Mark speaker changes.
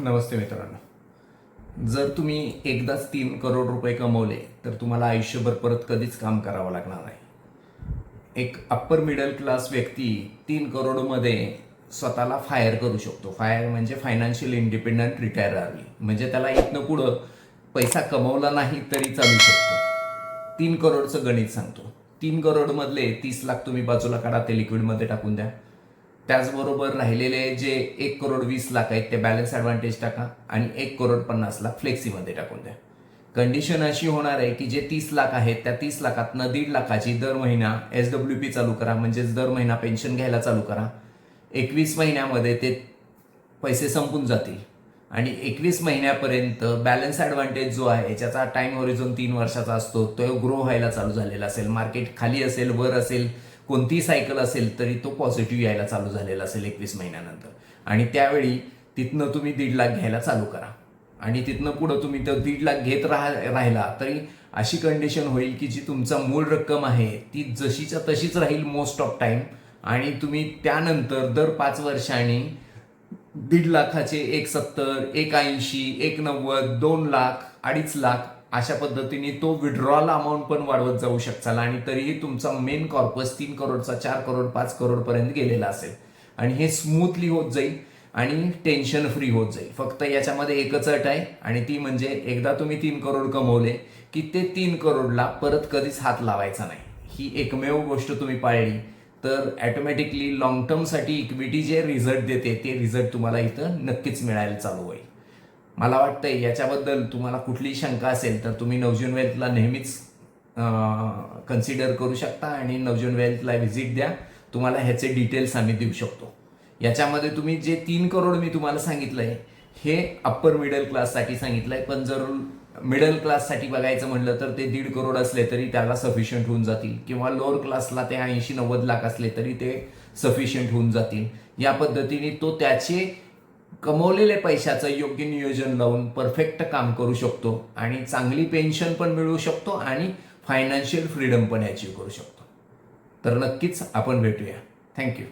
Speaker 1: नमस्ते मित्रांनो, जर तुम्ही एकदाच 3 करोड रुपये कमवले तर तुम्हाला आयुष्यभर परत कधीच काम करावं लागणार नाही. एक अप्पर मिडल क्लास व्यक्ती 3 करोडमध्ये स्वतःला फायर करू शकतो. फायर म्हणजे फायनान्शियल इंडिपेंडंट रिटायर अर्ली, म्हणजे त्याला इथनं पुढं पैसा कमवला नाही तरी चालू शकतो. 3 करोडचं गणित सांगतो. 3 करोडमधले 30 लाख तुम्ही बाजूला काढा, ते लिक्विडमध्ये टाकून द्या. त्याचबरोबर राहिलेले जे 1 करोड 20 लाख आहेत ते बॅलन्स ॲडव्हान्टेज टाका आणि 1 करोड 50 लाख फ्लेक्सीमध्ये टाकून द्या. कंडिशन अशी होणार आहे की जे 30 लाख आहेत त्या 30 लाखातनं 1.5 लाखाची दर महिना SWP चालू करा, म्हणजेच दर महिना पेन्शन घ्यायला चालू करा. 21 महिन्यामध्ये ते पैसे संपून जातील आणि 21 महिन्यापर्यंत बॅलन्स ॲडव्हान्टेज जो आहे ज्याचा टाइम हॉरिझॉन 3 वर्षाचा असतो तो ग्रो व्हायला चालू झालेला असेल. मार्केट खाली असेल, वर असेल, कोणतीही सायकल असेल तरी तो पॉझिटिव्ह यायला चालू झालेला असेल 21 महिन्यानंतर. आणि त्यावेळी तिथनं तुम्ही 1.5 लाख घ्यायला चालू करा आणि तिथनं पुढं तुम्ही तो 1.5 लाख घेत राहिला तरी अशी कंडिशन होईल की जी तुमचा मूळ रक्कम आहे ती जशीच्या तशीच राहील मोस्ट ऑफ टाइम. आणि तुम्ही त्यानंतर दर 5 वर्षांनी 1.5 लाखाचे 1.70, 1.80, 1.90, 2 लाख, 2.5 लाख अशा पद्धतीने तो विड्रॉल अमाऊंट पण वाढवत जाऊ शकाल आणि तरीही तुमचा मेन कॉर्पस 3 करोडचा 4 करोड 5 करोड पर्यंत गेलेला असेल. आणि हे स्मूथली होत जाईल आणि टेन्शन फ्री होत जाईल. फक्त याच्यामध्ये एकच अट आहे आणि ती म्हणजे एकदा तुम्ही 3 करोड कमवले की ते 3 करोडला परत कधीच हात लावायचा नाही. ही एकमेव गोष्ट तुम्ही पाळली तर ॲटोमॅटिकली लॉंग टर्मसाठी इक्विटी जे रिझल्ट देते ते रिझल्ट तुम्हाला इथं नक्कीच मिळायला चालू होईल. मला वाटतंय याच्याबद्दल तुम्हाला कुठलीही शंका असेल तर तुम्ही नवजीवन वेल्थला नेहमीच कन्सिडर करू शकता आणि नवजीवन वेल्थला व्हिजिट द्या. तुम्हाला ह्याचे डिटेल्स आम्ही देऊ शकतो. याच्यामध्ये तुम्ही जे 3 करोड मी तुम्हाला सांगितलंय हे अप्पर मिडल क्लाससाठी सांगितलंय, पण जर मिडल क्लाससाठी बघायचं म्हणलं तर ते 1.5 करोड असले तरी त्याला सफिशियंट होऊन जातील किंवा लोअर क्लासला ते 80-90 लाख असले तरी ते सफिशियंट होऊन जातील. या पद्धतीने तो त्याचे कमवलेल्या पैशाचं योग्य नियोजन लावून परफेक्ट काम करू शकतो आणि चांगली पेन्शन पण मिळवू शकतो आणि फायनान्शियल फ्रीडम पण अचीव्ह करू शकतो. तर नक्कीच आपण भेटूया. थँक्यू.